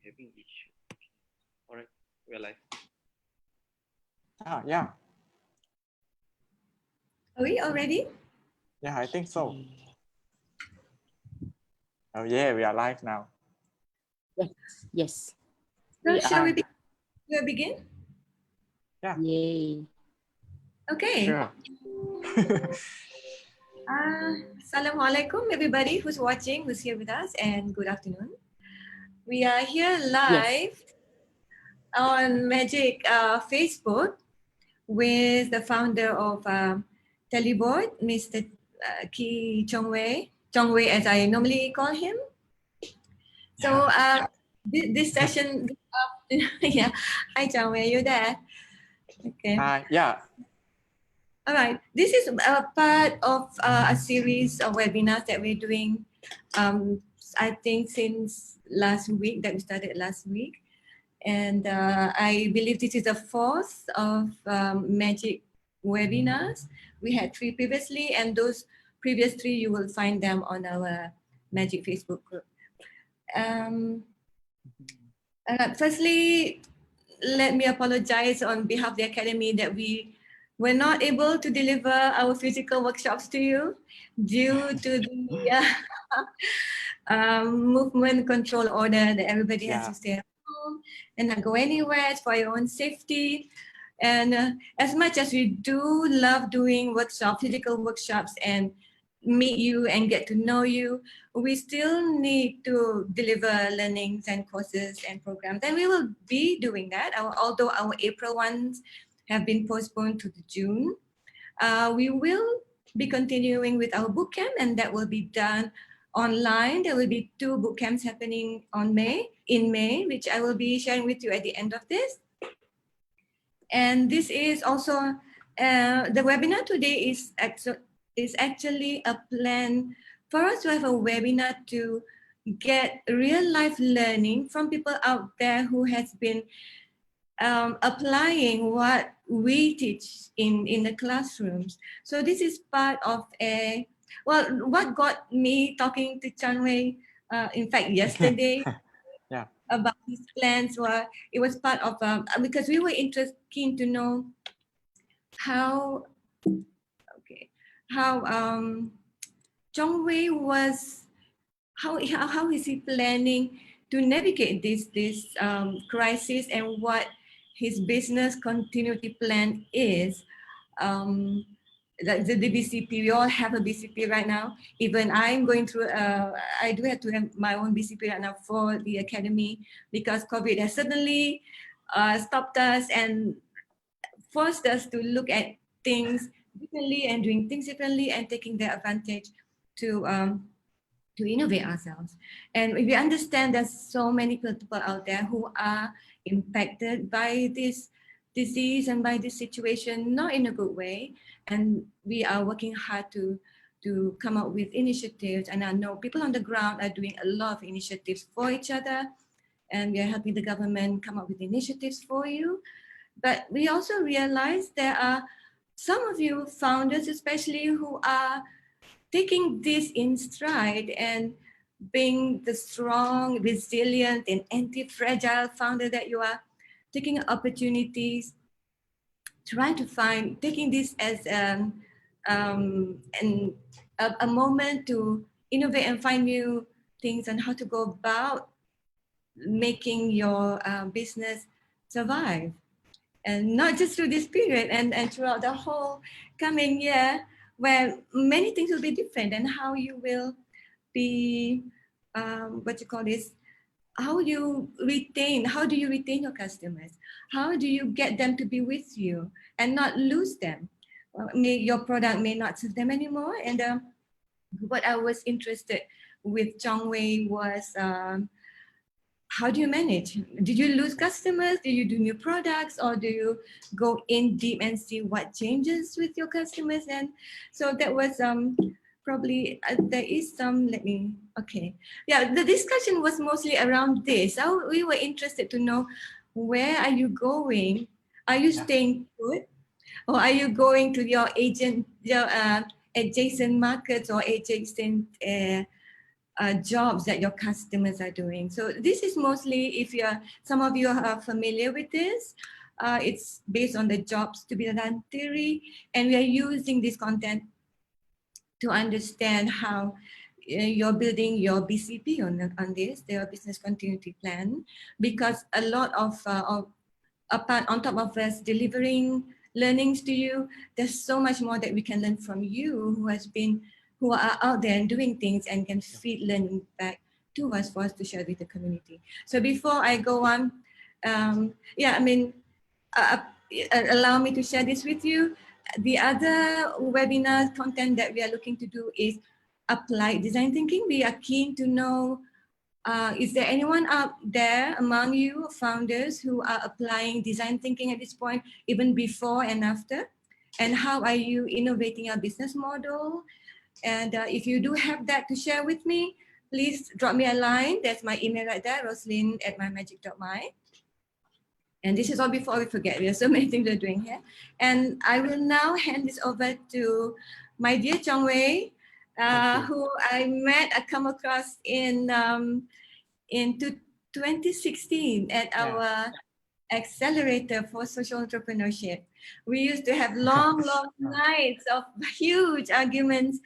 having issue. All right, we're live. Yeah. Are we already? Yeah, I think so. Oh yeah, we are live now. Yes. So shall are. we begin? Yeah. Yay. Okay. Sure. Assalamualaikum, everybody who's watching, who's here with us, and good afternoon. We are here live on Magic Facebook with the founder of Telebort, Mr. Ki Chongwei, as I normally call him. So this session, yeah. Hi Chongwei, you there? Okay. Yeah. All right. This is a part of a series of webinars that we're doing. I think since last week, that we started last week. And I believe this is the fourth of Magic webinars. We had 3 previously, and those previous 3, you will find them on our Magic Facebook group. Firstly, let me apologize on behalf of the Academy that we were not able to deliver our physical workshops to you due to the movement control order that everybody has to stay at home and not go anywhere. It's for your own safety. And as much as we do love doing workshops, physical workshops, and meet you and get to know you, we still need to deliver learnings and courses and programs. And we will be doing that, although our April ones have been postponed to the June. We will be continuing with our bootcamp, and that will be done online. There will be 2 bootcamps happening in May, which I will be sharing with you at the end of this. And this is also, the webinar today is actually a plan for us to have a webinar to get real life learning from people out there who has been applying what we teach in the classrooms. So this is part of what got me talking to Chanwei, in fact, yesterday, about his plans. It was part of, because we were keen to know how Chongwei was, how is he planning to navigate this crisis, and what his business continuity plan is. The BCP, we all have a BCP right now. Even I'm going through, I do have to have my own BCP right now for the Academy, because COVID has suddenly stopped us and forced us to look at things differently and doing things differently and taking the advantage to innovate ourselves. And we understand there's so many people out there who are impacted by this disease and by this situation, not in a good way. And we are working hard to come up with initiatives. And I know people on the ground are doing a lot of initiatives for each other. And we are helping the government come up with initiatives for you. But we also realize there are some of you founders, especially, who are taking this in stride and being the strong, resilient, and anti-fragile founder that you are, taking opportunities, trying to taking this as a moment to innovate and find new things on how to go about making your business survive. And not just through this period, and throughout the whole coming year, where many things will be different, and how you will be, how do you retain your customers? How do you get them to be with you and not lose them? Your product may not serve them anymore. And what I was interested with Chongwei was, how do you manage? Did you lose customers? Do you do new products, or do you go in deep and see what changes with your customers? And so that was probably, there is some, the discussion was mostly around this. We were interested to know, where are you going? Are you staying put? Or are you going to your adjacent markets or adjacent jobs that your customers are doing. So this is mostly, if some of you are familiar with this, it's based on the jobs to be done theory, and we are using this content to understand how you're building your BCP on this, their business continuity plan, because a lot of apart on top of us delivering learnings to you, there's so much more that we can learn from you who are out there and doing things and can feed learning back to us for us to share with the community. So before I go on, allow me to share this with you. The other webinar content that we are looking to do is applied design thinking. We are keen to know, is there anyone out there among you founders who are applying design thinking at this point, even before and after? And how are you innovating your business model? And if you do have that to share with me, please drop me a line. That's my email right there, roslyn@mymagic.my. And this is all before we forget. There are so many things we're doing here. And I will now hand this over to my dear Chong Wei, who I come across in 2016 at our accelerator for social entrepreneurship. We used to have long nights of huge arguments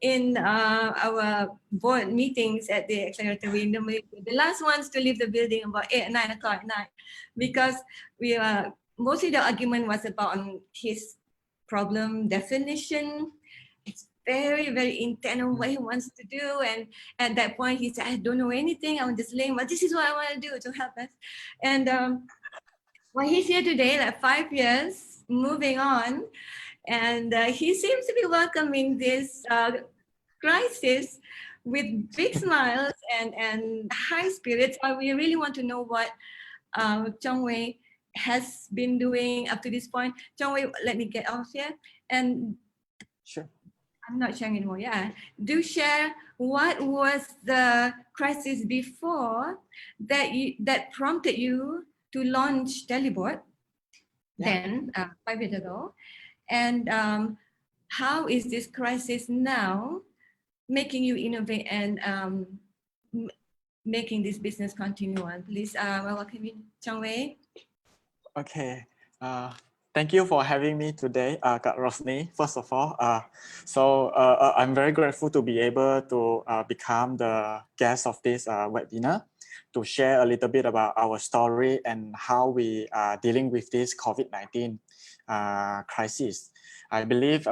in our board meetings at the accelerator. We normally the last ones to leave the building about 8 or 9 o'clock at night, because we mostly the argument was about his problem definition. It's very, very intent on what he wants to do. And at that point, he said, I don't know anything. I'm just laying, but this is what I want to do to help us. And well, he's here today, like 5 years, moving on. And he seems to be welcoming this crisis with big smiles and high spirits. We really want to know what Chong Wei has been doing up to this point. Chong Wei, let me get off here. And sure. I'm not sharing anymore. Yeah. Do share what was the crisis before that prompted you to launch Telebort then 5 years ago. And how is this crisis now making you innovate and making this business continue on? Please welcome you, Chong Wei. Okay. Thank you for having me today, Kak Rosni, first of all. I'm very grateful to be able to become the guest of this webinar to share a little bit about our story and how we are dealing with this COVID-19 crisis. I believe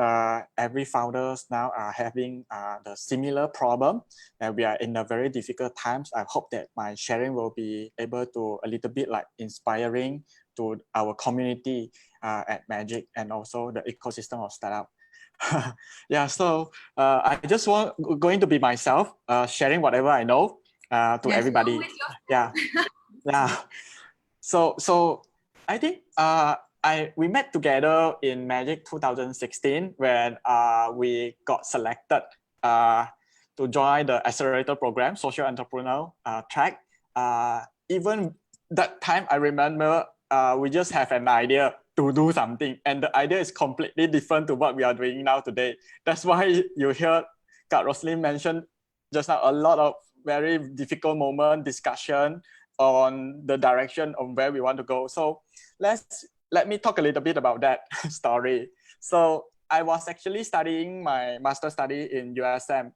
every founders now are having the similar problem, that we are in a very difficult times. I hope that my sharing will be able to a little bit like inspiring to our community at Magic and also the ecosystem of startup. I just going to be myself, sharing whatever I know to everybody. So I think we met together in Magic 2016 when we got selected to join the accelerator program, social entrepreneur track. Even that time, I remember we just have an idea to do something, and the idea is completely different to what we are doing now today. That's why you hear Kak Roslyn mention just now a lot of very difficult moment discussion on the direction of where we want to go. So let me talk a little bit about that story. So I was actually studying my master study in USM,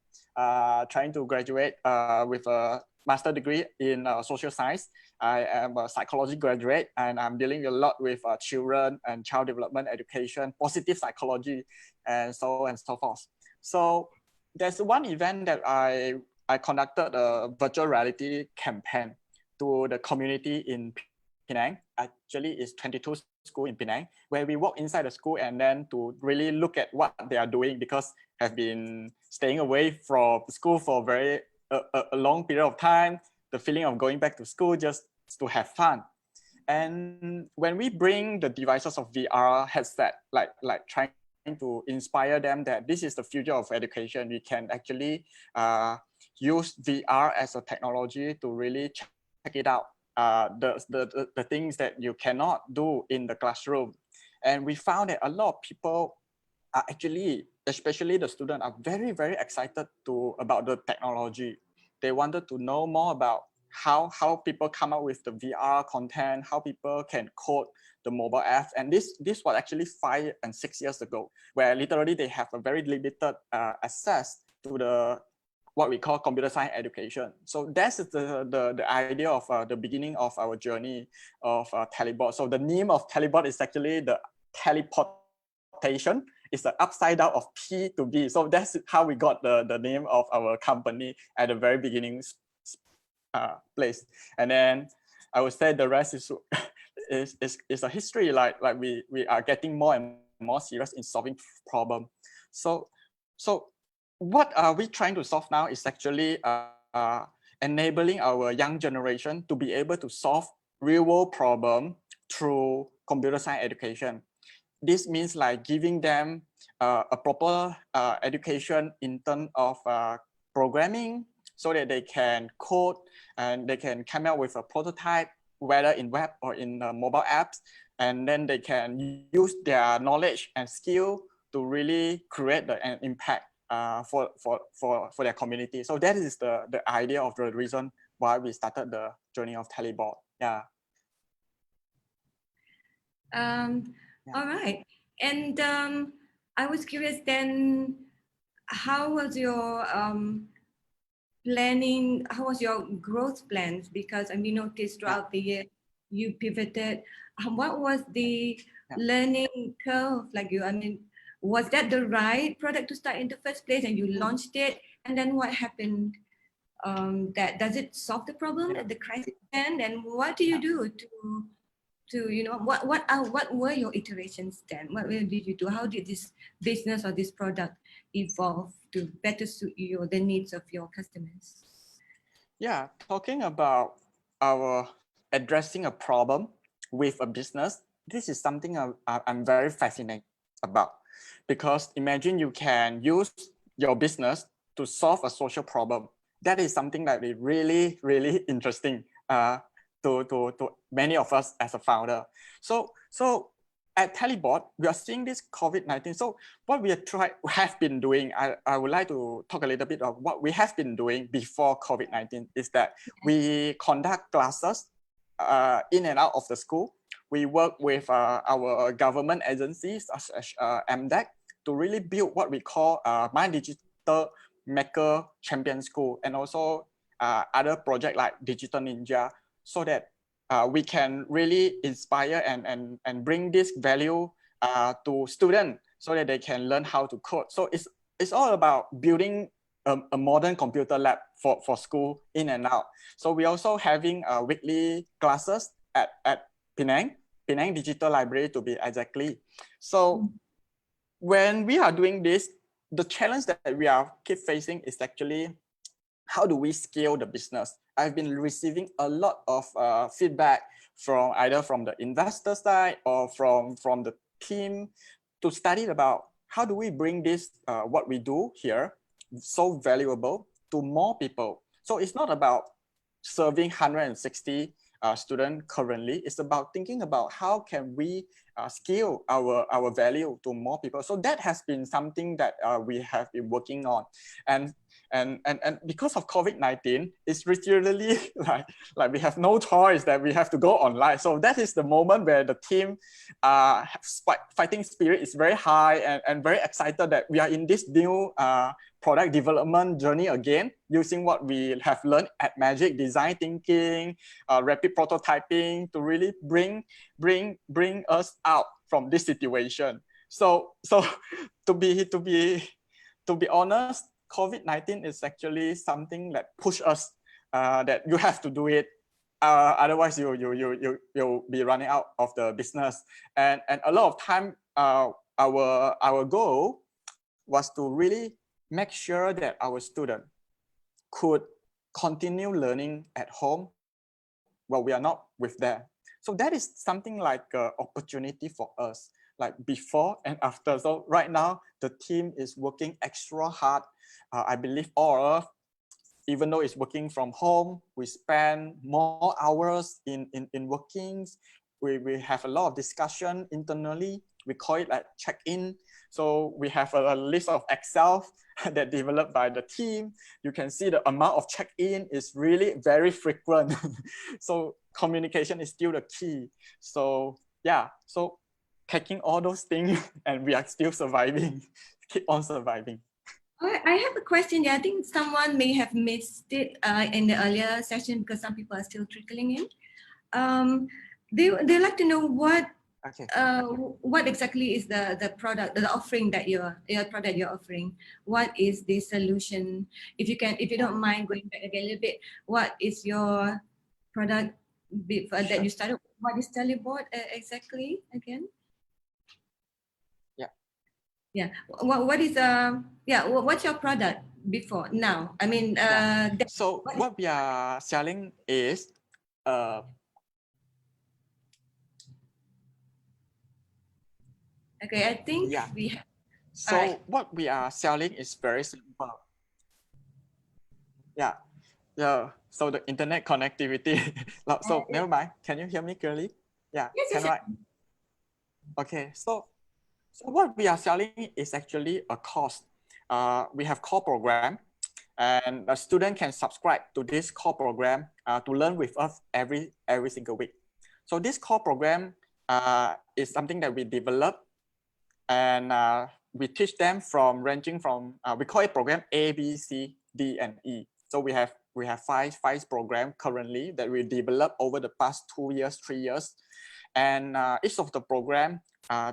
trying to graduate with a master degree in social science. I am a psychology graduate, and I'm dealing a lot with children and child development education, positive psychology, and so on and so forth. So there's one event that I conducted a virtual reality campaign to the community in Penang. Actually, it's 22 schools in Penang, where we walk inside the school and then to really look at what they are doing, because have been staying away from school for a long period of time. The feeling of going back to school just to have fun. And when we bring the devices of VR headset, like trying to inspire them that this is the future of education, we can actually use VR as a technology to really check it out. The things that you cannot do in the classroom. And we found that a lot of people are actually, especially the students, are very, very excited about the technology. they wanted to know more about how people come up with the VR content, how people can code the mobile apps. And this was actually 5 and 6 years ago, where literally they have a very limited access to the what we call computer science education. So that's the idea of the beginning of our journey of Telebort. So the name of Telebort is actually the teleportation. It's the upside down of P to B. So that's how we got the name of our company at the very beginning place. And then I would say the rest is is a history. Like we are getting more and more serious in solving problem. So what are we trying to solve now is actually enabling our young generation to be able to solve real world problem through computer science education. This means like giving them a proper education in terms of programming, so that they can code and they can come out with a prototype, whether in web or in mobile apps, and then they can use their knowledge and skill to really create an impact for their community. So that is the idea of the reason why we started the journey of Telebort. Yeah. All right. And I was curious then, how was your planning? How was your growth plans? Because we noticed throughout the year you pivoted. What was the learning curve like you? I mean, was that the right product to start in the first place and you launched it? And then what happened? That does it solve the problem at the crisis end? And what do you do to what were your iterations then? What did you do? How did this business or this product evolve to better suit the needs of your customers? Yeah, talking about our addressing a problem with a business, this is something I'm very fascinated about, because imagine you can use your business to solve a social problem. That is something that is really, really interesting to many of us as a founder. So at Telebort, we are seeing this COVID-19. So what we have been doing, I would like to talk a little bit of what we have been doing before COVID-19 is that we conduct classes in and out of the school. We work with our government agencies such as EdTech to really build what we call My Digital Maker Champion School, and also other projects like Digital Ninja, so that we can really inspire and bring this value to students so that they can learn how to code. So it's all about building a modern computer lab for school in and out. So we're also having weekly classes at Penang Digital Library to be exactly. So when we are doing this, the challenge that we are keep facing is actually, how do we scale the business? I've been receiving a lot of feedback from either from the investor side or from the team to study about how do we bring this, what we do here, so valuable to more people. So it's not about serving 160 students currently. It's about thinking about how can we scale our value to more people. So that has been something that we have been working on. And because of COVID-19, it's literally like we have no choice that we have to go online. So that is the moment where the team fighting spirit is very high and very excited that we are in this new product development journey again, using what we have learned at Magic, design thinking, rapid prototyping, to really bring us out from this situation. So to be honest, COVID-19 is actually something that push us that you have to do it. Otherwise, you'll be running out of the business. And a lot of time, our goal was to really make sure that our student could continue learning at home while we are not with them. So that is something like an opportunity for us, like before and after. So right now, the team is working extra hard. I believe all of us, even though it's working from home, we spend more hours in workings. We have a lot of discussion internally. We call it like check-in So we have a list of Excel that developed by the team. You can see the amount of check-in is really very frequent. So communication is still the key. So yeah, so taking all those things and we are still surviving, keep on surviving. I have a question. Yeah, I think someone may have missed it in the earlier session because some people are still trickling in. They like to know Okay. what exactly is the product, the offering that your product you're offering. What is the solution? If you don't mind going back again a little bit, what is your product that you started? What is Telebort exactly again? Yeah. What is what's your product before now? I mean, so what we are selling is okay, I think we have. So what we are selling is very simple. Yeah. So the internet connectivity. So never mind. Can you hear me clearly? Yeah. Yes. Right. Okay. So what we are selling is actually a course. We have core program, and a student can subscribe to this core program to learn with us every single week. So this core program is something that we develop, and we teach them from ranging from we call it program A, B, C, D, and E. So we have five program currently that we developed over the past 2 years, 3 years, and each of the program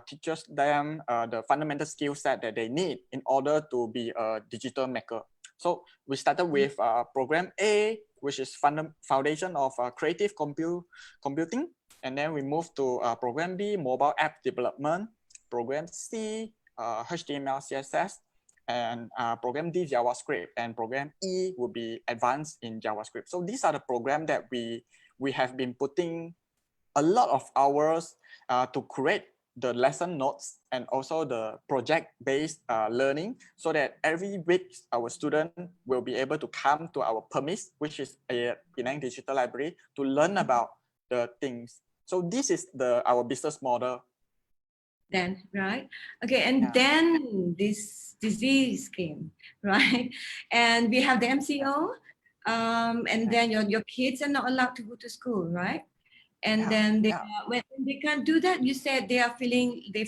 teaches them the fundamental skill set that they need in order to be a digital maker. So we started with program A, which is foundation of creative computing, and then we moved to program B, mobile app development, program C, HTML, CSS, and program D, JavaScript, and program E will be advanced in JavaScript. So these are the programs that we have been putting a lot of hours to create the lesson notes and also the project-based learning, so that every week our student will be able to come to our permis, which is a Penang Digital Library, to learn about the things. So this is our business model. Then, right? Okay, and then this disease came, right? And we have the MCO, and then your kids are not allowed to go to school, right? And then when they can't do that, you said they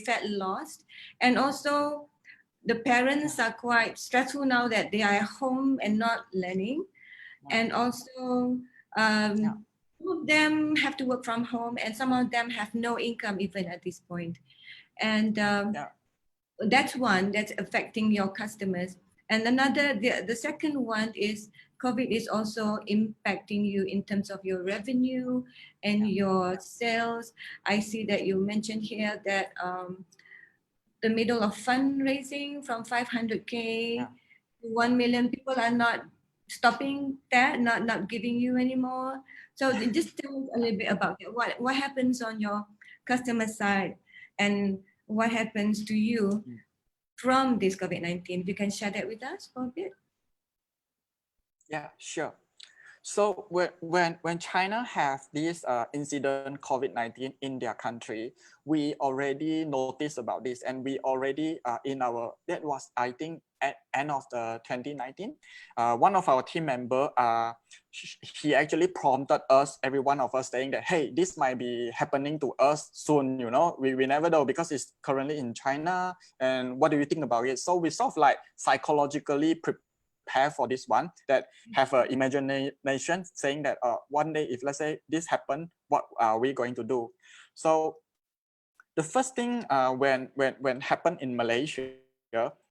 felt lost, and also the parents are quite stressful now that they are at home and not learning, and also some of them have to work from home, and some of them have no income even at this point. And that's one that's affecting your customers. And another, the second one is COVID is also impacting you in terms of your revenue and your sales. I see that you mentioned here that the middle of fundraising from 500K to 1 million, people are not stopping that, not giving you anymore. So just tell us a little bit about it. What happens on your customer side, and what happens to you from this COVID-19? If you can share that with us for a bit. Yeah, sure. So when China have this incident COVID-19 in their country, we already noticed about this, and we already that was, I think, at end of the 2019. One of our team member, he actually prompted us, every one of us, saying that, hey, this might be happening to us soon. You know, we never know because it's currently in China. And what do you think about it? So we sort of like psychologically prepare for this one, that have an imagination saying that one day, if let's say this happen, what are we going to do? So the first thing when happened in Malaysia,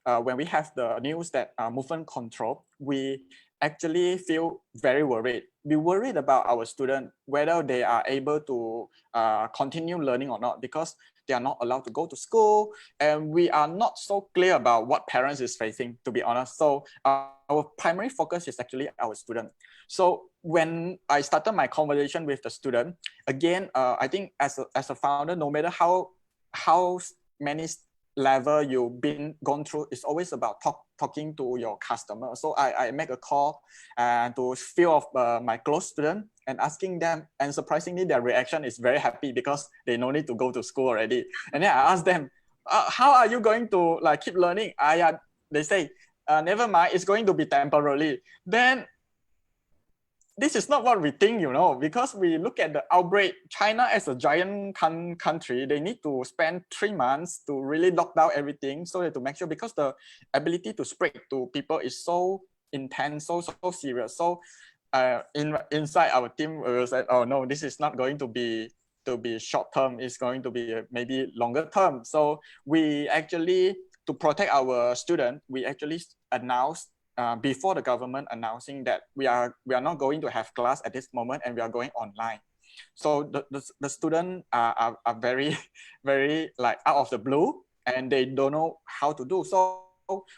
when we have the news that movement control, we actually feel very worried. We worried about our students, whether they are able to continue learning or not, because they are not allowed to go to school, and we are not so clear about what parents is facing, to be honest. So our primary focus is actually our student. So when I started my conversation with the student, again, I think as a founder, no matter how many level you've gone through, it's always about talking to your customer. So I make a call to few of my close students and asking them, and surprisingly their reaction is very happy because they no need to go to school already. And then I asked them, how are you going to like keep learning? Yeah, they say, never mind, it's going to be temporarily. Then this is not what we think, because we look at the outbreak. China as a giant country, they need to spend 3 months to really lock down everything so that to make sure, because the ability to spread to people is so intense, so serious. So inside our team, we will say, oh no, this is not going to be short term. It's going to be maybe longer term. So we actually, to protect our student, we actually announced before the government announcing that we are not going to have class at this moment and we are going online. So the students are very very like out of the blue, and they don't know how to do. So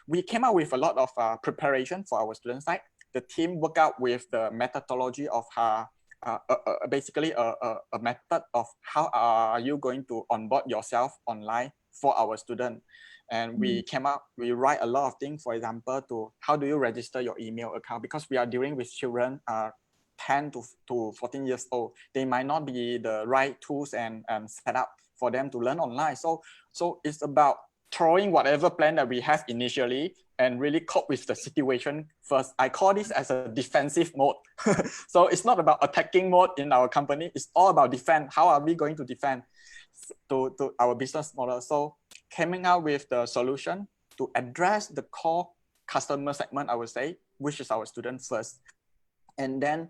we came up with a lot of preparation for our student side. The team worked out with the methodology of basically a method of how are you going to onboard yourself online for our student. And we we write a lot of things, for example, to how do you register your email account, because we are dealing with children 10 to 14 years old. They might not be the right tools and set up for them to learn online. So it's about throwing whatever plan that we have initially and really cope with the situation first. I call this as a defensive mode. So it's not about attacking mode in our company. It's all about defend. How are we going to defend to our business model? So coming out with the solution to address the core customer segment, I would say, which is our students first. And then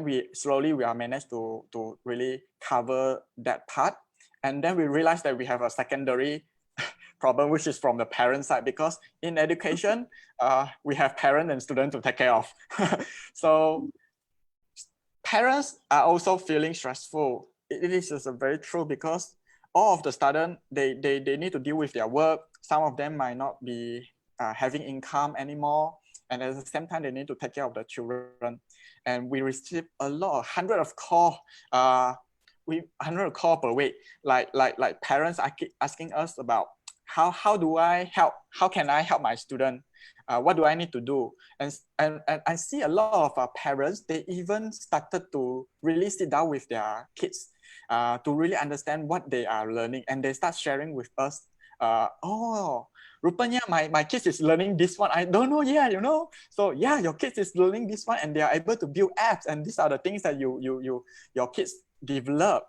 we slowly are managed to really cover that part. And then we realized that we have a secondary problem, which is from the parent side, because in education, we have parents and students to take care of. So parents are also feeling stressful. It is just very true, because all of the students, they need to deal with their work. Some of them might not be having income anymore. And at the same time, they need to take care of the children. And we receive a lot, hundreds of calls, 100 calls per week. Like parents are asking us about how do I help? How can I help my student? What do I need to do? And I see a lot of parents, they even started to really sit down with their kids to really understand what they are learning. And they start sharing with us, Rupan, yeah, my kids is learning this one. I don't know, yeah, So yeah, your kids is learning this one, and they are able to build apps. And these are the things that your kids develop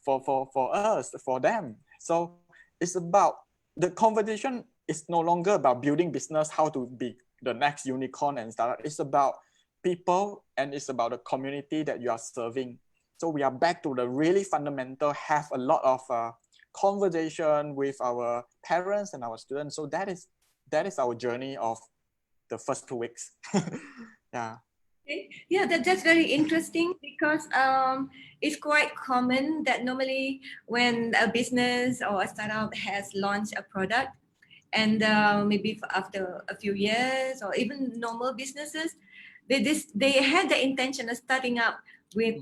for us, for them. So it's about the conversation is no longer about building business, how to be the next unicorn and startup. It's about people, and it's about the community that you are serving. So we are back to the really fundamental, have a lot of conversation with our parents and our students. So that is our journey of the first 2 weeks. Yeah. Yeah, that's very interesting, because it's quite common that normally when a business or a startup has launched a product, and maybe after a few years, or even normal businesses, they had the intention of starting up with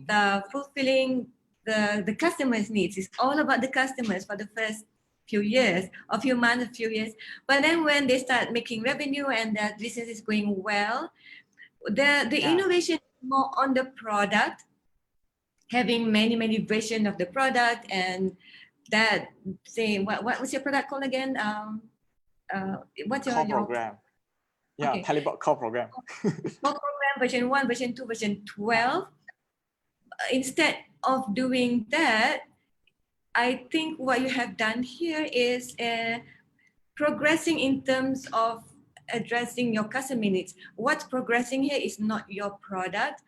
fulfilling the customers' needs. It's all about the customers for the first few years, a few months, a few years. But then when they start making revenue and that business is going well, the innovation is more on the product, having many versions of the product, and that, say, what was your product called again? What's your program? Yeah, okay. Telebort core program. Core program version 1, version 2, version 12. Instead of doing that, I think what you have done here is progressing in terms of addressing your customer needs. What's progressing here is not your product,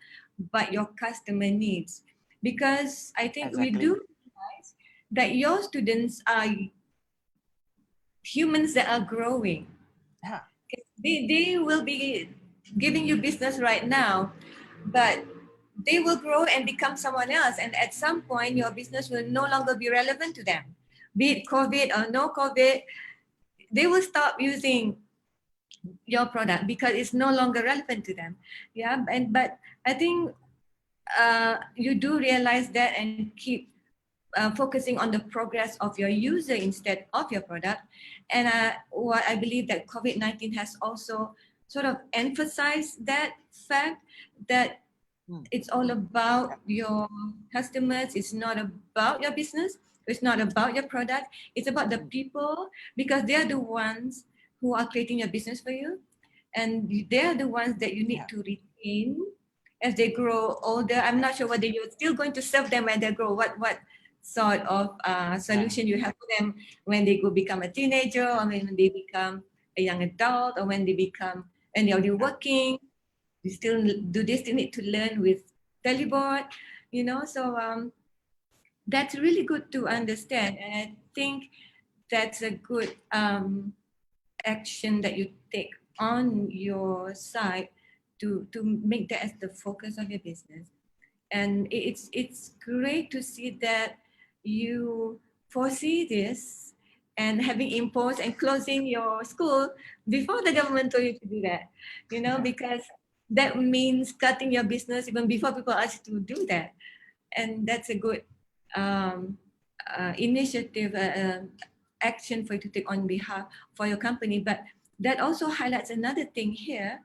but your customer needs. Because I think we do realize that your students are humans that are growing. Yeah. They will be giving you business right now, but they will grow and become someone else. And at some point, your business will no longer be relevant to them. Be it COVID or no COVID, they will stop using your product because it's no longer relevant to them. Yeah, but I think you do realize that and keep focusing on the progress of your user instead of your product. And what I believe that COVID-19 has also sort of emphasized that fact, that it's all about your customers. It's not about your business. It's not about your product. It's about the people, because they are the ones who are creating your business for you, and they are the ones that you need to retain as they grow older. I'm not sure whether you're still going to serve them when they grow. What sort of solution you have for them when they go become a teenager, or when they become a young adult, or when they become and they're already working. Do they still need to learn with Telebort? So that's really good to understand, and I think that's a good action that you take on your side to make that as the focus of your business. And it's great to see that you foresee this and having imposed and closing your school before the government told you to do that, because that means cutting your business even before people ask you to do that. And that's a good um, initiative, action for you to take on behalf for your company. But that also highlights another thing here,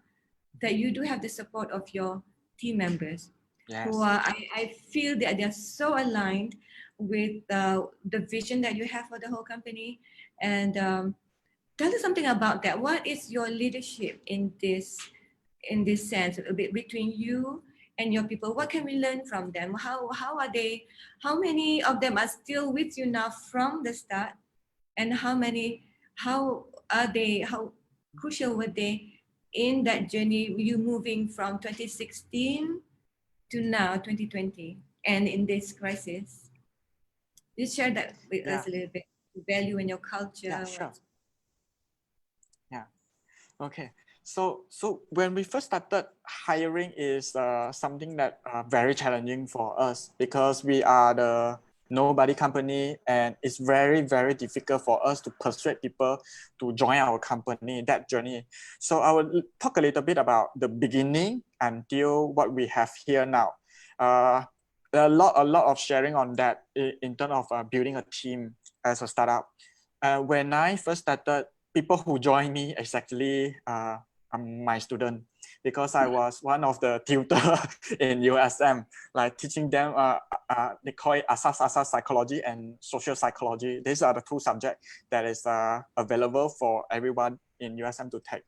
that you do have the support of your team members, who are, I feel that they're so aligned with the vision that you have for the whole company. And tell us something about that. What is your leadership in this sense, a bit between you and your people? What can we learn from them? How are they? How many of them are still with you now from the start? And how are they? How crucial were they in that journey? You moving from 2016 to now 2020, and in this crisis, just share that with us a little bit. Value in your culture. Yeah, sure. Yeah. Okay. So when we first started, hiring is something that very challenging for us, because we are the nobody company, and it's very, very difficult for us to persuade people to join our company, that journey. So I will talk a little bit about the beginning until what we have here now. A lot of sharing on that in terms of building a team as a startup. When I first started, people who joined me is actually my student, because I was one of the tutor in USM, like teaching them, they call it asas psychology and social psychology. These are the two subjects that is available for everyone in USM to take.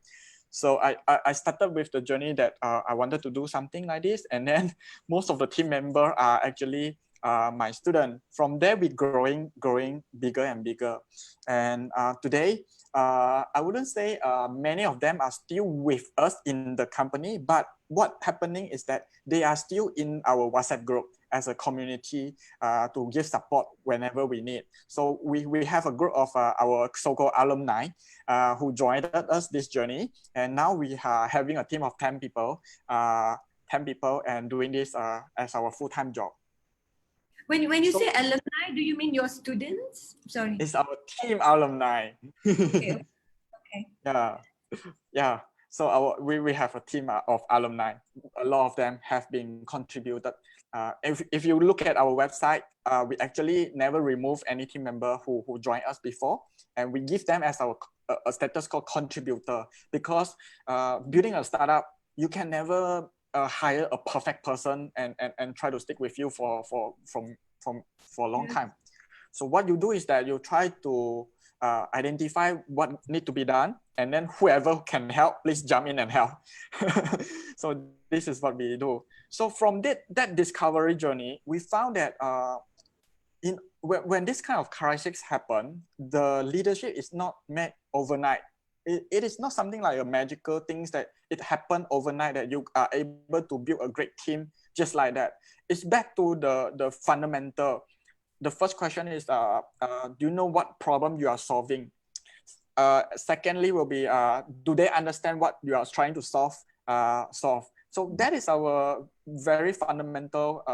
So I started with the journey that I wanted to do something like this, and then most of the team members are actually my student. From there, we growing bigger and bigger, and today I wouldn't say many of them are still with us in the company, but what happening is that they are still in our WhatsApp group as a community to give support whenever we need. So we have a group of our so-called alumni who joined us this journey, and now we are having a team of 10 people, and doing this as our full-time job. When you say alumni, do you mean your students? Sorry. It's our team alumni. Okay. Yeah. So we have a team of alumni. A lot of them have been contributed. If you look at our website, we actually never remove any team member who joined us before, and we give them as our a status called contributor, because building a startup, you can never hire a perfect person and try to stick with you for a long time. So what you do is that you try to identify what need to be done, and then whoever can help, please jump in and help. So this is what we do. So from that discovery journey, we found that when this kind of crisis happen, the leadership is not made overnight. It is not something like a magical things that it happened overnight, that you are able to build a great team just like that. It's back to the fundamental. The first question is, do you know what problem you are solving? Secondly will be, do they understand what you are trying to solve? So that is our very fundamental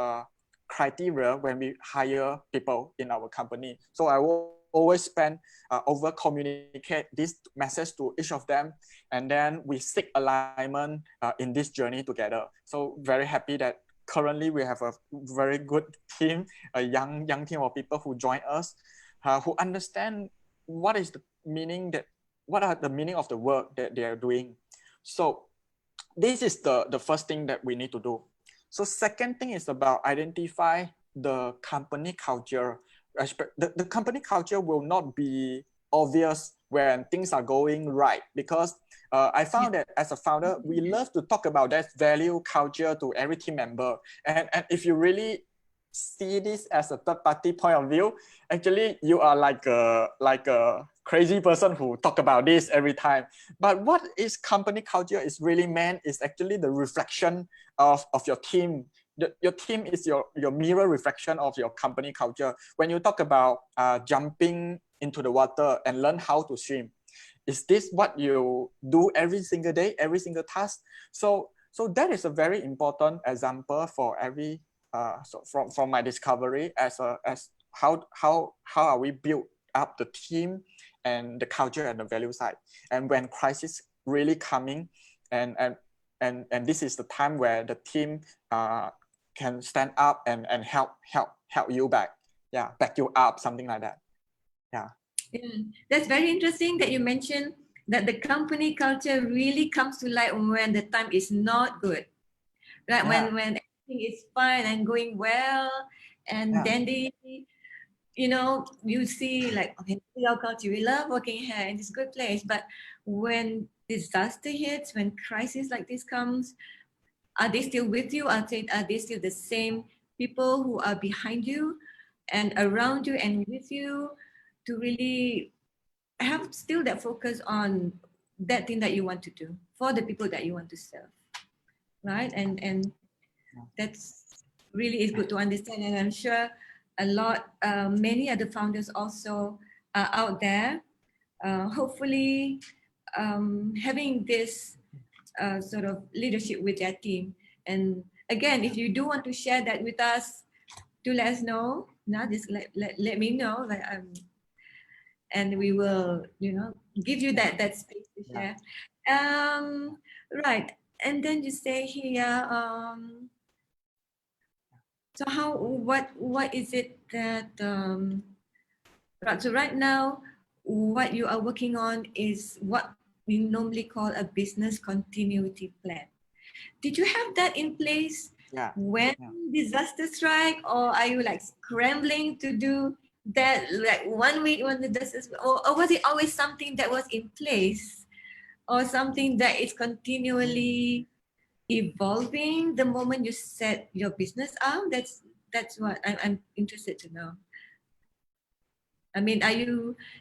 criteria when we hire people in our company. So I will always spend over communicate this message to each of them, and then we seek alignment in this journey together. So very happy that currently we have a very good team, a young team of people who join us, who understand what are the meaning of the work that they are doing. So this is the first thing that we need to do. So second thing is about identify the company culture. the company culture will not be obvious when things are going right, because I found that as a founder, we love to talk about that value culture to every team member. And if you really see this as a third party point of view, actually you are like a crazy person who talk about this every time. But what is company culture is really meant is actually the reflection of your team. Your team is your mirror reflection of your company culture. When you talk about jumping into the water and learn how to swim, is this what you do every single day, every single task? So that is a very important example for every so from my discovery as how are we build up the team and the culture and the value side. And when crisis really coming, and this is the time where the team can stand up and help you back, back you up, something like that. Yeah, that's very interesting that you mentioned that the company culture really comes to light when the time is not good, right? Yeah. When everything is fine and going well, and then you see like, okay, our culture, we love working here in this good place, but when disaster hits, when crisis like this comes, are they still with you? Are they still the same people who are behind you and around you and with you to really have still that focus on that thing that you want to do for the people that you want to serve, right? And that's really is good to understand. And I'm sure many other founders also are out there, hopefully having this sort of leadership with their team. And again, if you do want to share that with us, do let us know. Now, just let me know. And we will, give you that space to share. Right. And then you say here, so what is it that, right, so right now, what you are working on is what we normally call a business continuity plan. Did you have that in place when disaster strike, or are you like scrambling to do that like 1 week when the disaster, or was it always something that was in place, or something that is continually evolving the moment you set your business up? That's what I'm interested to know. I mean,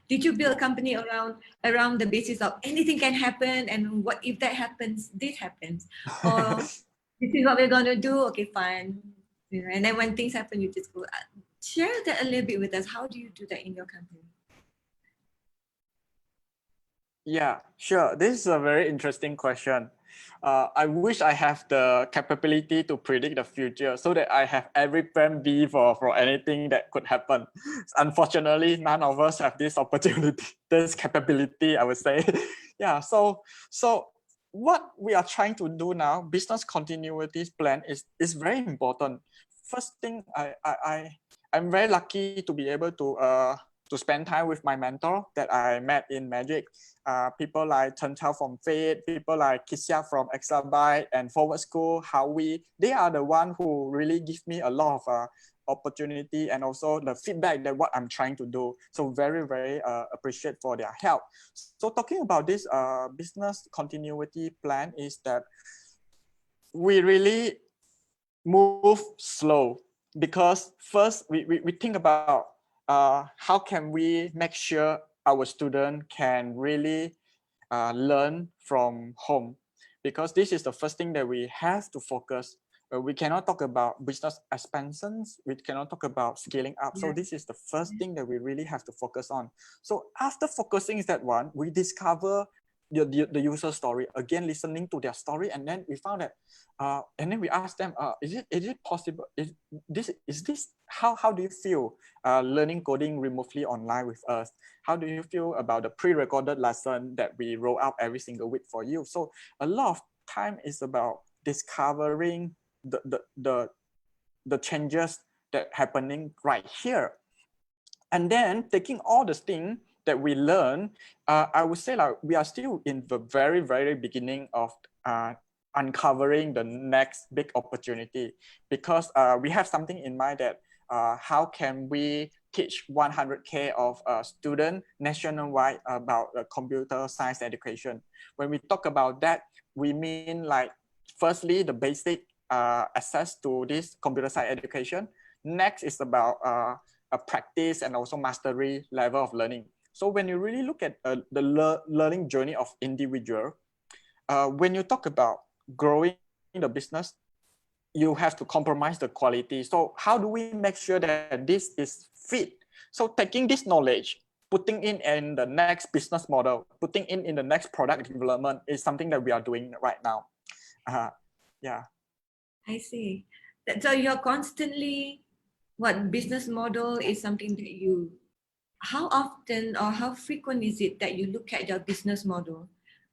did you build a company around the basis of anything can happen, and what if that happens, this happens, or this is what we're gonna do? Okay, fine. And then when things happen, you just go. Share that a little bit with us. How do you do that in your company? Yeah, sure. This is a very interesting question. I wish I have the capability to predict the future so that I have every plan B for anything that could happen. Unfortunately, none of us have this opportunity, this capability, I would say. Yeah, so what we are trying to do now, business continuity plan is very important. First thing, I'm very lucky to be able to spend time with my mentor that I met in Magic. People like Chen Chao from Fate, people like Kisha from Exabyte and Forward School, they are the one who really give me a lot of opportunity and also the feedback that what I'm trying to do. So very, very appreciate for their help. So talking about this business continuity plan is that we really move slow, because first we think about how can we make sure our student can really learn from home, because this is the first thing that we have to focus. We cannot talk about business expansions, we cannot talk about scaling up. So this is the first thing that we really have to focus on. So after focusing is that one, we discover the user story, again listening to their story, and then we found that and then we asked them, is it possible, is this how do you feel learning coding remotely online with us? How do you feel about the pre-recorded lesson that we roll out every single week for you? So a lot of time is about discovering the changes that happening right here, and then taking all the things that we learn. I would say like we are still in the very, very beginning of uncovering the next big opportunity, because we have something in mind that how can we teach 100K of students nationwide about computer science education. When we talk about that, we mean like, firstly, the basic access to this computer science education. Next is about a practice and also mastery level of learning. So when you really look at the learning journey of individual, when you talk about growing the business, you have to compromise the quality. So how do we make sure that this is fit? So taking this knowledge, putting in the next business model, putting in the next product development is something that we are doing right now. Yeah. I see. So you're constantly, what business model is something that you, how often or how frequent is it that you look at your business model?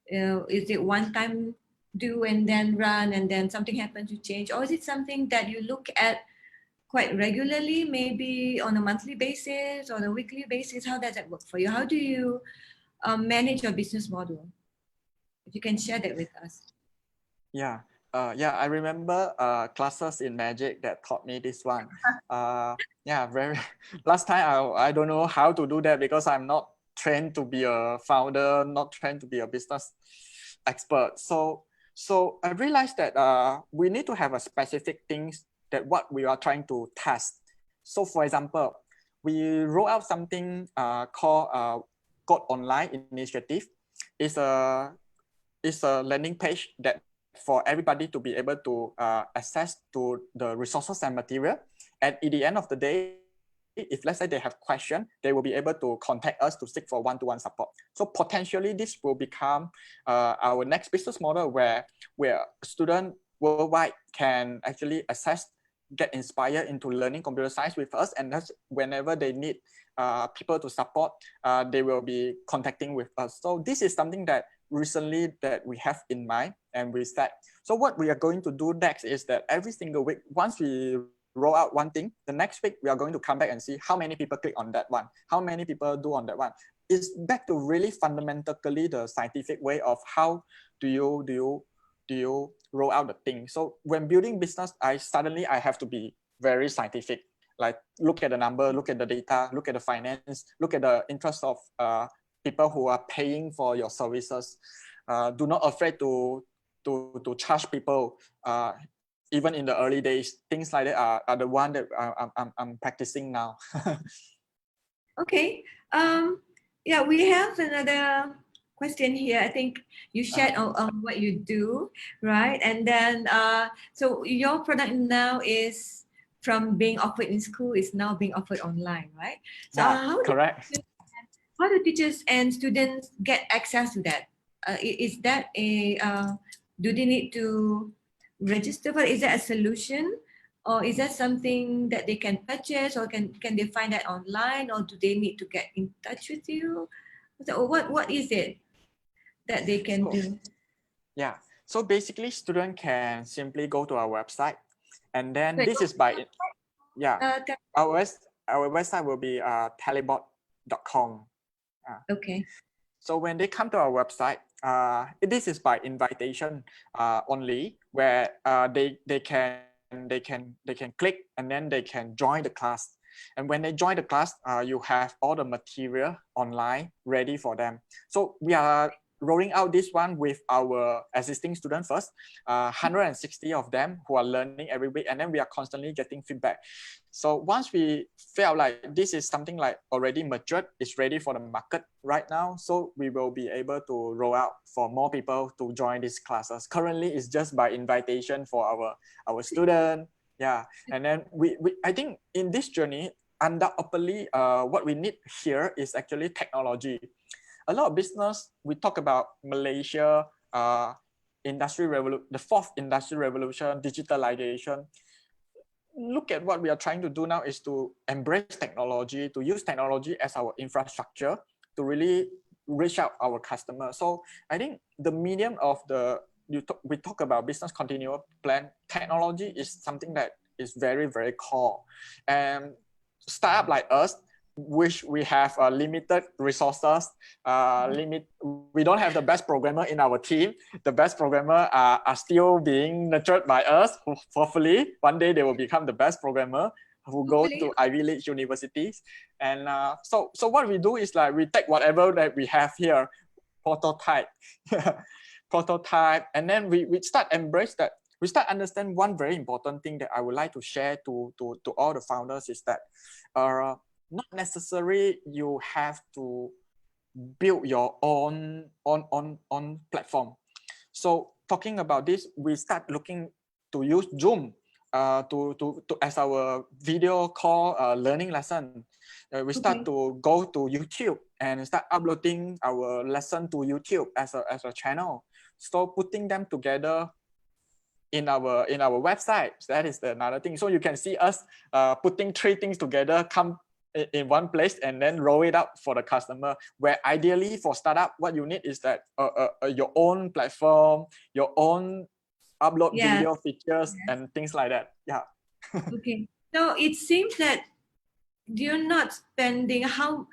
Is it one time do and then run and then something happens you change, or is it something that you look at quite regularly, maybe on a monthly basis or a weekly basis? How does that work for you? How do you manage your business model? If you can share that with us. Yeah. I remember classes in Magic that taught me this one. Very. Last time I don't know how to do that because I'm not trained to be a founder, not trained to be a business expert. So I realized that we need to have a specific things that what we are trying to test. So for example, we roll out something called Code Online Initiative. It's a landing page that for everybody to be able to access to the resources and material. And at the end of the day, if let's say they have questions, they will be able to contact us to seek for one-to-one support. So potentially this will become our next business model where students worldwide can actually access, get inspired into learning computer science with us. And that's whenever they need people to support, they will be contacting with us. So this is something that recently that we have in mind and we set. So what we are going to do next is that every single week, once we roll out one thing, the next week we are going to come back and see how many people click on that one, how many people do on that one. It's back to really fundamentally the scientific way of how do you roll out the thing. So when building business, I have to be very scientific, like look at the number, look at the data, look at the finance, look at the interest of people who are paying for your services. Do not afraid to charge people. Even in the early days, things like that are the one that I'm practicing now. Okay. Yeah, we have another question here. I think you shared on what you do, right? And then, so your product now is from being offered in school is now being offered online, right? So correct. How do teachers and students get access to that? Is that do they need to register for? Is that a solution? Or is that something that they can purchase, or can they find that online, or do they need to get in touch with you? So what is it that they can do? Yeah, so basically students can simply go to our website, and then this is by, our website will be telebort.com. Okay. So when they come to our website, this is by invitation only, where they can click and then they can join the class. And when they join the class, you have all the material online ready for them. So we are rolling out this one with our existing students first, 160 of them who are learning every week, and then we are constantly getting feedback. So once we felt like this is something like already matured, it's ready for the market right now, so we will be able to roll out for more people to join these classes. Currently, it's just by invitation for our student. Yeah, and then I think in this journey, undoubtedly, what we need here is actually technology. A lot of business, we talk about Malaysia, the fourth industrial revolution, digitalization. Look at what we are trying to do now is to embrace technology, to use technology as our infrastructure to really reach out our customers. So I think the medium of we talk about business continuum plan, technology is something that is very, very core. And startup like us, which we have limited resources, we don't have the best programmer in our team. The best programmer are still being nurtured by us. Hopefully, one day they will become the best programmer. who go to Ivy League universities. And so what we do is like we take whatever that we have here, prototype, and then we start embrace that. We start understand one very important thing that I would like to share to all the founders is that not necessarily you have to build your own platform. So talking about this, we start looking to use Zoom to as our video call learning lesson. We start to go to YouTube and start uploading our lesson to YouTube as a channel. So putting them together in our website. So that is another thing. So you can see us putting three things together, come in one place and then roll it up for the customer. Where ideally for startup, what you need is that your own platform, your own upload video features and things like that. Yeah. Okay. So it seems that you're not spending. How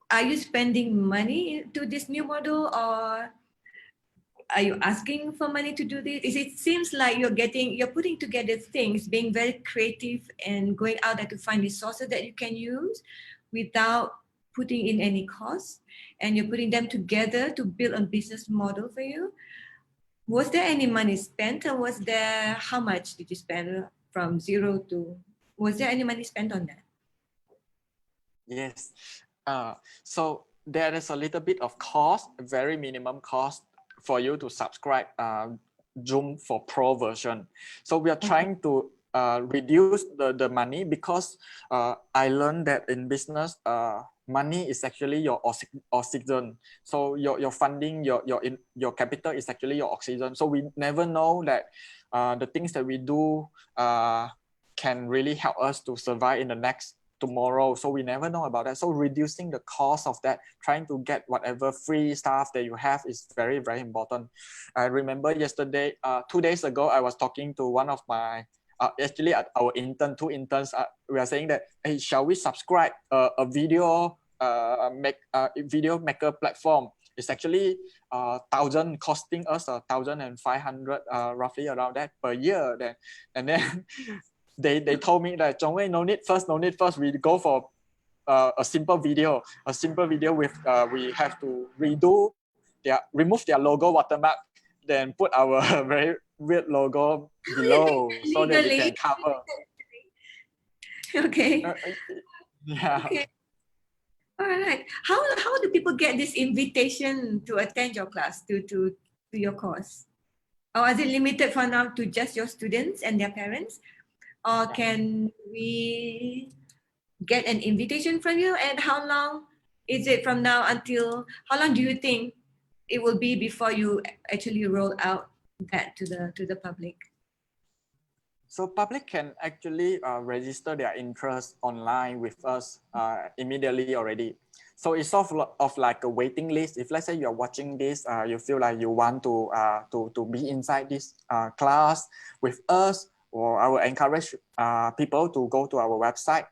are you spending money to this new model, or are you asking for money to do this? It seems like you're putting together things, being very creative and going out there to find resources that you can use without putting in any cost, and you're putting them together to build a business model for you. Was there any money spent, or was there, how much did you spend from zero to, was there any money spent on that? Yes. So there is a little bit of cost, very minimum cost for you to subscribe Zoom for Pro version. So we are trying to reduce the money because I learned that in business, money is actually your oxygen. So your funding, your capital is actually your oxygen. So we never know that the things that we do can really help us to survive in the next tomorrow. So we never know about that. So reducing the cost of that, trying to get whatever free stuff that you have is very, very important. I remember yesterday, 2 days ago, I was talking to one of my actually our two interns, we are saying that, hey, shall we subscribe a video video maker platform? It's actually costing us 1,500 roughly around that per year. And then they told me that, Zhongwei, no need first, we go for a simple video with we have to remove their logo watermark, then put our very weird logo below so that we can cover. Okay. Yeah. Okay. All right. How do people get this invitation to attend your class, to your course? Or is it limited for now to just your students and their parents? Or can we get an invitation from you? And how long is it from now until, how long do you think it will be before you actually roll out that to the public? So public can actually register their interest online with us immediately already. So it's sort of like a waiting list. If let's say you're watching this, you feel like you want to be inside this class with us, or I will encourage people to go to our website.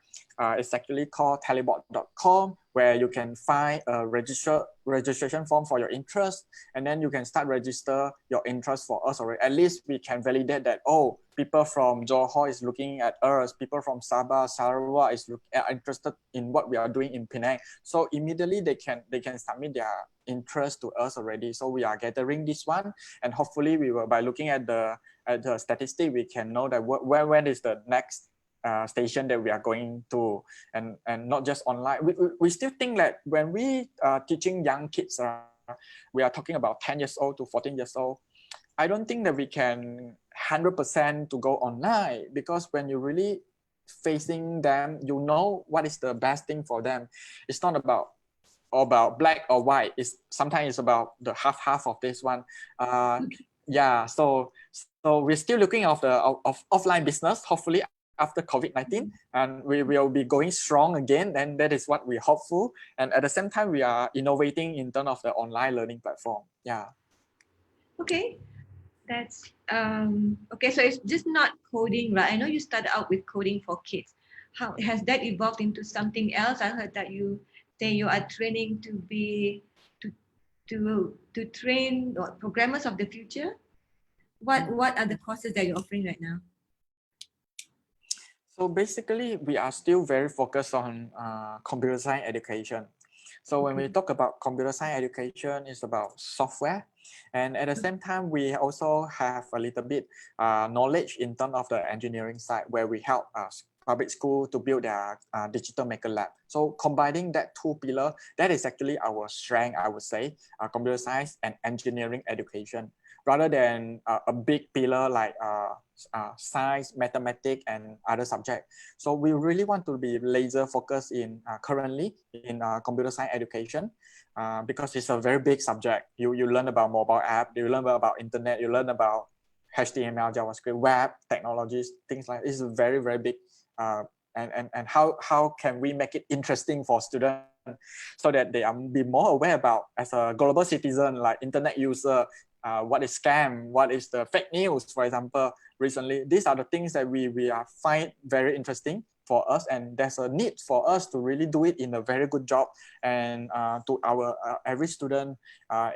It's actually called telebort.com, where you can find a registration form for your interest, and then you can start register your interest for us already. At least we can validate that, oh, people from Johor is looking at us, people from Sabah, Sarawak is interested in what we are doing in Penang. So immediately they can submit their interest to us already. So we are gathering this one, and hopefully we will, by looking at the statistic, we can know that when is the next station that we are going to, and not just online. We still think that when we are teaching young kids, we are talking about 10 years old to 14 years old. I don't think that we can 100% to go online, because when you really facing them, you know what is the best thing for them. It's not about black or white. Sometimes it's about the half of this one. Yeah, so we're still looking of offline business, hopefully after COVID-19, and we will be going strong again, and that is what we're hopeful. And at the same time, we are innovating in terms of the online learning platform. Yeah. Okay, that's okay. So it's just not coding, right? I know you started out with coding for kids. How has that evolved into something else? I heard that you say you are training to train programmers of the future. What are the courses that you're offering right now? So basically, we are still very focused on computer science education. So when we talk about computer science education, it's about software. And at the same time, we also have a little bit knowledge in terms of the engineering side, where we help public school to build their digital maker lab. So combining that two pillars, that is actually our strength, I would say, computer science and engineering education, rather than a big pillar like science, mathematics, and other subjects. So we really want to be laser focused in currently in computer science education because it's a very big subject. You learn about mobile app, you learn about internet, you learn about HTML, JavaScript, web technologies, things like this. Is very, very big. And how can we make it interesting for students so that they are be more aware about, as a global citizen, like internet user, what is scam, what is the fake news, for example. Recently, these are the things that we are find very interesting for us, and there's a need for us to really do it in a very good job, and to our every student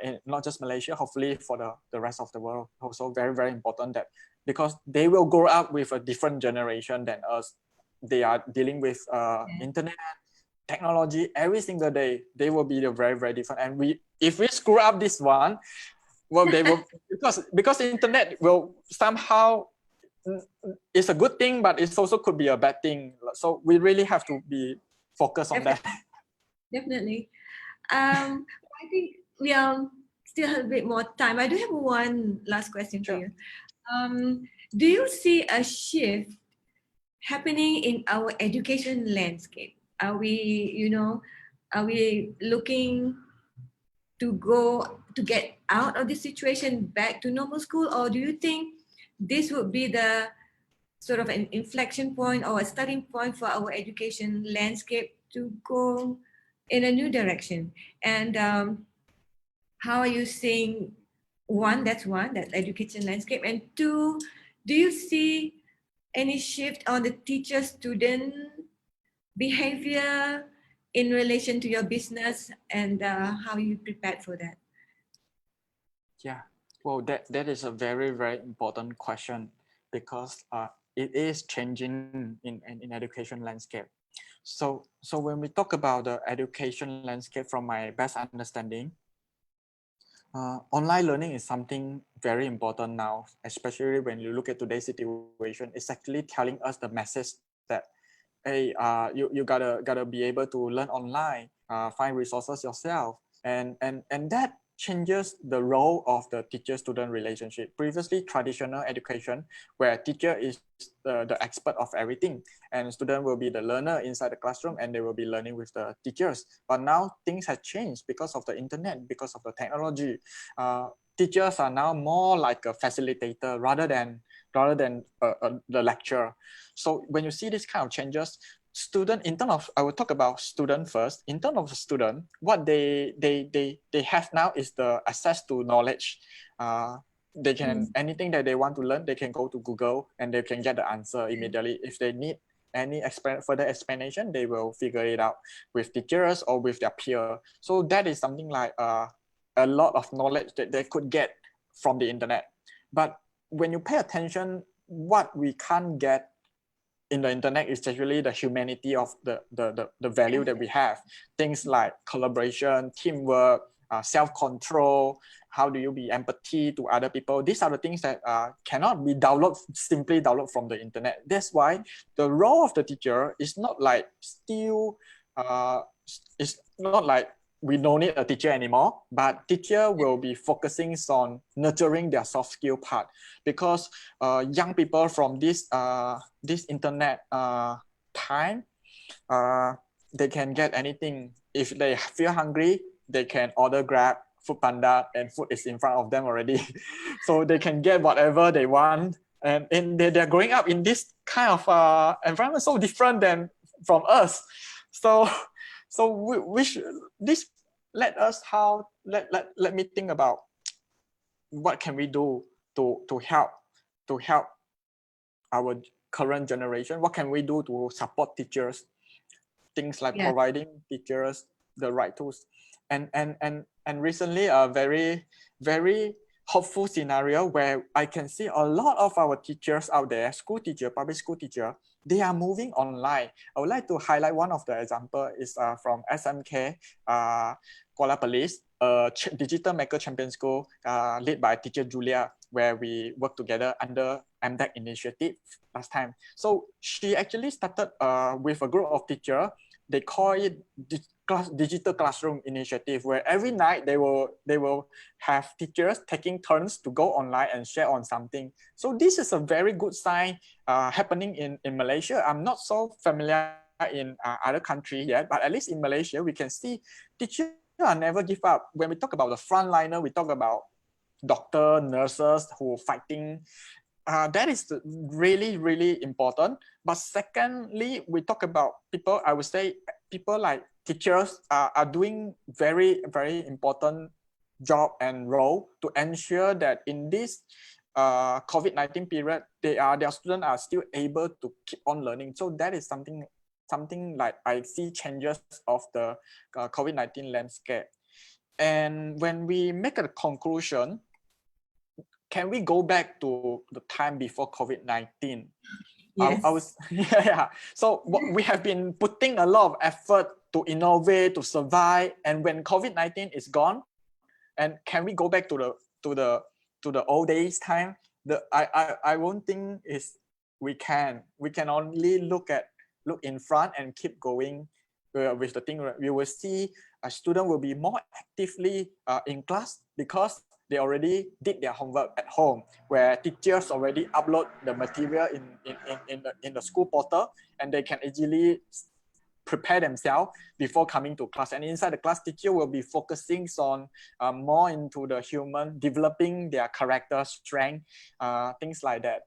in not just Malaysia, hopefully for the rest of the world. Also very, very important, that because they will grow up with a different generation than us. They are dealing with internet technology every single day. They will be very, very different, and if we screw up this one, well, they will, because the internet will somehow, it's a good thing, but it also could be a bad thing. So we really have to be focused on that. Definitely. I think we still have a bit more time. I do have one last question for you. Do you see a shift happening in our education landscape? Are we looking to get out of this situation back to normal school, or do you think this would be the sort of an inflection point or a starting point for our education landscape to go in a new direction? And how are you seeing that's education landscape, and two, do you see any shift on the teacher-student behavior in relation to your business, and how you prepared for that? Yeah, well, that is a very, very important question, because it is changing in education landscape. So when we talk about the education landscape, from my best understanding, online learning is something very important now, especially when you look at today's situation. It's actually telling us the message that, hey, you gotta be able to learn online, find resources yourself, and that changes the role of the teacher-student relationship. Previously, traditional education, where teacher is the expert of everything, and student will be the learner inside the classroom, and they will be learning with the teachers. But now things have changed because of the internet, because of the technology. Teachers are now more like a facilitator rather than the lecturer. So when you see this kind of changes, student, in terms of, I will talk about student first. In terms of the student, what they have now is the access to knowledge. They can, anything that they want to learn, they can go to Google and they can get the answer immediately. If they need any further explanation, they will figure it out with teachers or with their peer. So that is something like a lot of knowledge that they could get from the internet. But when you pay attention, what we can't get in the internet is actually the humanity of the value that we have. Things like collaboration, teamwork, self-control, how do you be empathy to other people. These are the things that cannot be simply downloaded from the internet. That's why the role of the teacher is not like it's not like we don't need a teacher anymore, but teacher will be focusing on nurturing their soft skill part, because young people from this internet time, they can get anything. If they feel hungry, they can order Grab, Food Panda, and food is in front of them already. So they can get whatever they want, and they're growing up in this kind of environment so different than from us. So this let me think about what can we do to help our current generation. What can we do to support teachers? Things like providing teachers the right tools. And recently, a very hopeful scenario where I can see a lot of our teachers out there, school teacher, public school teacher, they are moving online. I would like to highlight one of the example is from SMK, Kuala Police, digital maker champion school led by teacher Julia, where we work together under EdTech initiative last time. So she actually started with a group of teachers. They call it digital classroom initiative, where every night they will have teachers taking turns to go online and share on something. So this is a very good sign happening in Malaysia. I'm not so familiar in other countries yet, but at least in Malaysia, we can see teachers are never give up. When we talk about the frontliner, we talk about doctor, nurses who fighting. That is really, really important. But secondly, we talk about people, I would say people like teachers are doing very, very important job and role to ensure that in this COVID-19 period, their students are still able to keep on learning. So that is something like I see changes of the COVID-19 landscape. And when we make a conclusion, can we go back to the time before COVID-19? Yes. I was, yeah. So we have been putting a lot of effort to innovate, to survive, and when COVID-19 is gone, and can we go back to the old days time? I won't think is we can. We can only look in front and keep going with the thing. We will see a student will be more actively in class because they already did their homework at home, where teachers already upload the material in the school portal, and they can easily prepare themselves before coming to class. And inside the class, teacher will be focusing on more into the human, developing their character strength, things like that.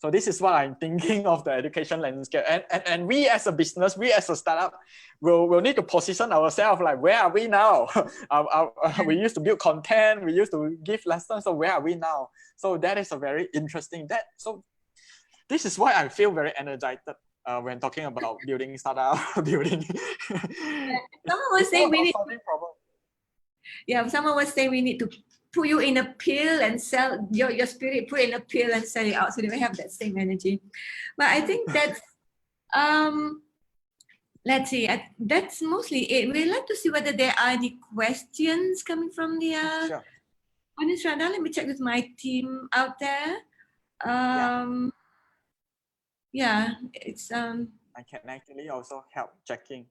So this is what I'm thinking of the education landscape. And we as a business, we as a startup, will need to position ourselves like, where are we now? We used to build content, we used to give lessons, so where are we now? So that is a very interesting, so this is why I feel very energized when talking about building startup, building. Someone was saying we need. Yeah, someone was saying we need to put you in a pill and sell your spirit, put in a pill and sell it out so they will have that same energy. But I think that's let's see, that's mostly it. We'd like to see whether there are any questions coming from the audience right now. Let me check with my team out there. Yeah, it's I can actually also help checking.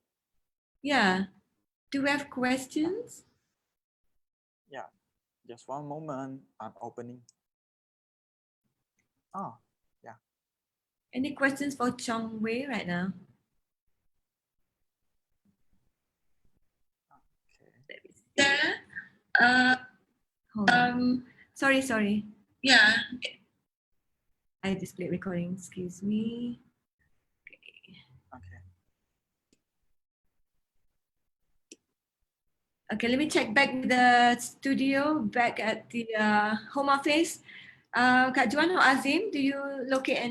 Yeah. Do we have questions? Yeah. Just one moment. I'm opening. Oh, yeah. Any questions for Chong Wei right now? Okay. Sorry. Yeah. I display recording. Excuse me. Okay, let me check back with the studio, back at the home office. Kak Juan or Azim, do you locate any